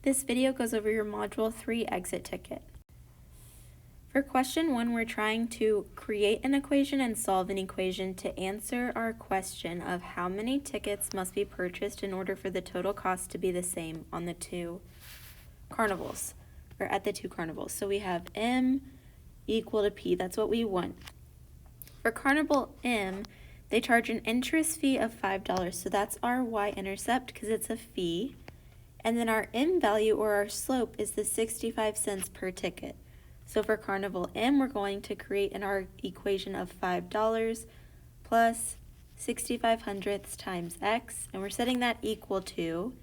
This video goes over your Module 3 exit ticket. For question 1, we're trying to create an equation and solve an equation to answer our question of how many tickets must be purchased in order for the total cost to be the same on the two carnivals, or at the two carnivals. So we have M equal to P, that's what we want. For Carnival M, they charge an interest fee of $5, so that's our y-intercept because it's a fee. And then our M value, or our slope, is the 65 cents per ticket. So for Carnival M, we're going to create our equation of $5 plus 65 hundredths times x, and we're setting that equal to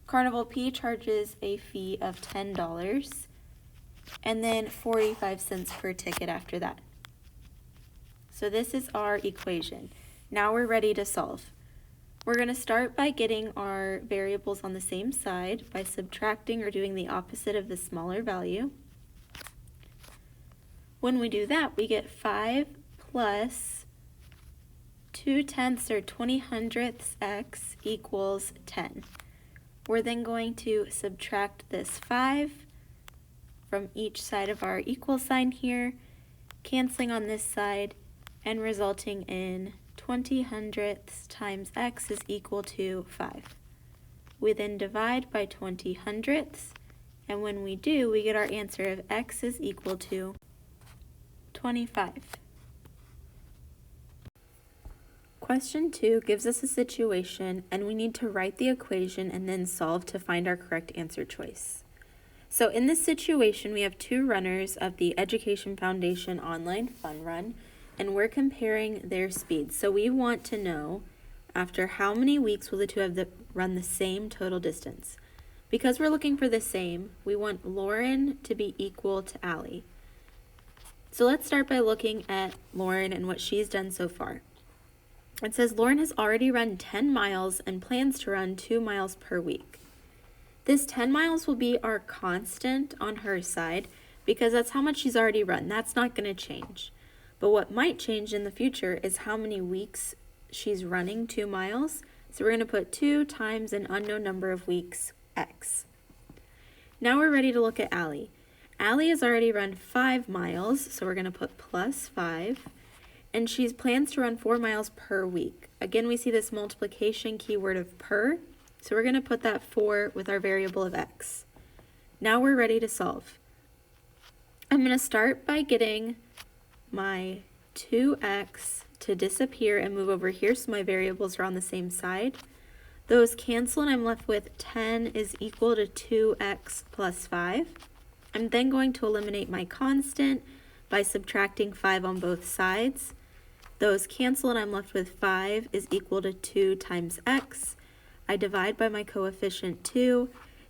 Carnival P charges a fee of $10, and then 45 cents per ticket after that. So this is our equation. Now we're ready to solve. We're going to start by getting our variables on the same side by subtracting or doing the opposite of the smaller value. When we do that, we get 5 plus 2/10 or 20 hundredths x equals 10. We're then going to subtract this 5 from each side of our equal sign here, canceling on this side, and resulting in 20 hundredths times x is equal to 5. We then divide by 20 hundredths, and when we do, we get our answer of x is equal to 25. Question 2 gives us a situation, and we need to write the equation and then solve to find our correct answer choice. So in this situation, we have two runners of the Education Foundation Online Fun Run, and we're comparing their speeds. So we want to know, after how many weeks will the two have run the same total distance? Because we're looking for the same, we want Lauren to be equal to Allie. So let's start by looking at Lauren and what she's done so far. It says Lauren has already run 10 miles and plans to run 2 miles per week. This 10 miles will be our constant on her side because that's how much she's already run. That's not going to change. But what might change in the future is how many weeks she's running 2 miles. So we're going to put 2 times an unknown number of weeks, x. Now we're ready to look at Allie. Allie has already run 5 miles, so we're going to put plus 5. And she plans to run 4 miles per week. Again, we see this multiplication keyword of per, so we're going to put that 4 with our variable of x. Now we're ready to solve. I'm going to start by getting my 2x to disappear and move over here so my variables are on the same side. Those cancel and I'm left with 10 is equal to 2x plus 5. I'm then going to eliminate my constant by subtracting 5 on both sides. Those cancel and I'm left with 5 is equal to 2 times x. I divide by my coefficient 2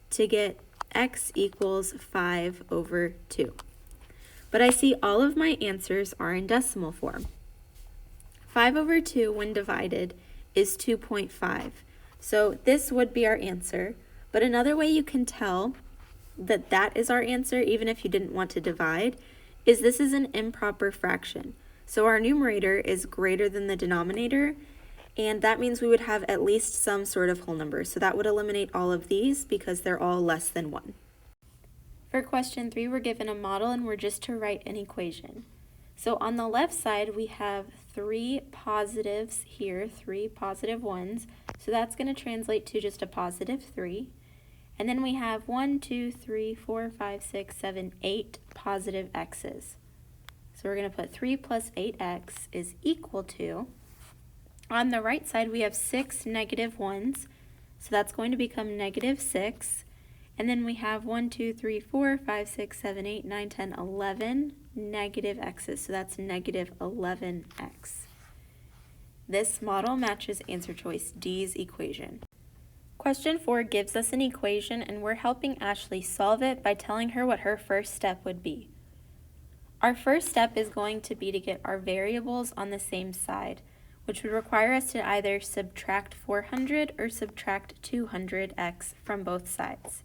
to get x equals 5 over 2. But I see all of my answers are in decimal form. 5 over 2 when divided is 2.5. So this would be our answer. But another way you can tell that that is our answer, even if you didn't want to divide, is this is an improper fraction. So our numerator is greater than the denominator, and that means we would have at least some sort of whole number. So that would eliminate all of these because they're all less than 1. For question 3, we're given a model and we're just to write an equation. So on the left side, we have 3 positives here, 3 positive 1s. So that's going to translate to just a positive 3. And then we have 1, 2, 3, 4, 5, 6, 7, 8 positive x's. So we're going to put 3 plus 8x is equal to, on the right side, we have 6 negative 1s. So that's going to become negative 6. And then we have 1, 2, 3, 4, 5, 6, 7, 8, 9, 10, 11 negative x's. So that's negative 11x. This model matches answer choice D's equation. Question 4 gives us an equation and we're helping Ashley solve it by telling her what her first step would be. Our first step is going to be to get our variables on the same side, which would require us to either subtract 400 or subtract 200x from both sides.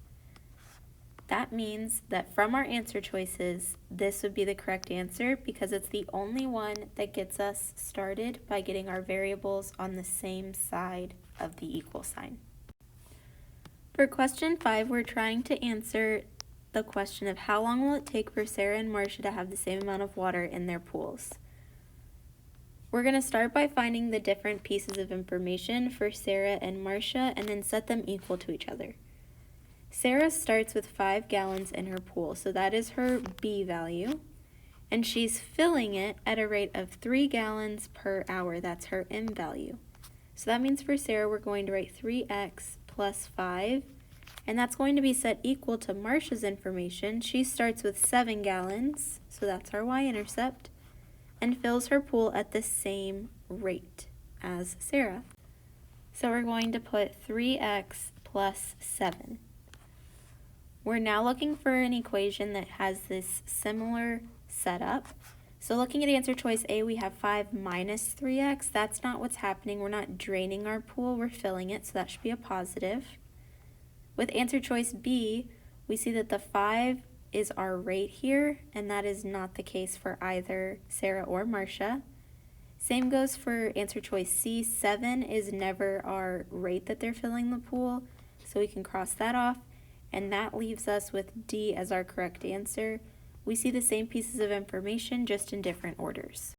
That means that from our answer choices, this would be the correct answer because it's the only one that gets us started by getting our variables on the same side of the equal sign. For question 5, we're trying to answer the question of how long will it take for Sarah and Marcia to have the same amount of water in their pools. We're going to start by finding the different pieces of information for Sarah and Marcia and then set them equal to each other. Sarah starts with 5 gallons in her pool, so that is her B value, and she's filling it at a rate of 3 gallons per hour. That's her M value. So that means for Sarah, we're going to write 3x plus 5, and that's going to be set equal to Marcia's information. She starts with 7 gallons, so that's our y-intercept, and fills her pool at the same rate as Sarah. So we're going to put 3x plus 7. We're now looking for an equation that has this similar setup. So looking at answer choice A, we have 5 minus 3x. That's not what's happening. We're not draining our pool, we're filling it, so that should be a positive. With answer choice B, we see that the 5 is our rate here, and that is not the case for either Sarah or Marcia. Same goes for answer choice C. 7 is never our rate that they're filling the pool, so we can cross that off, and that leaves us with D as our correct answer. We see the same pieces of information, just in different orders.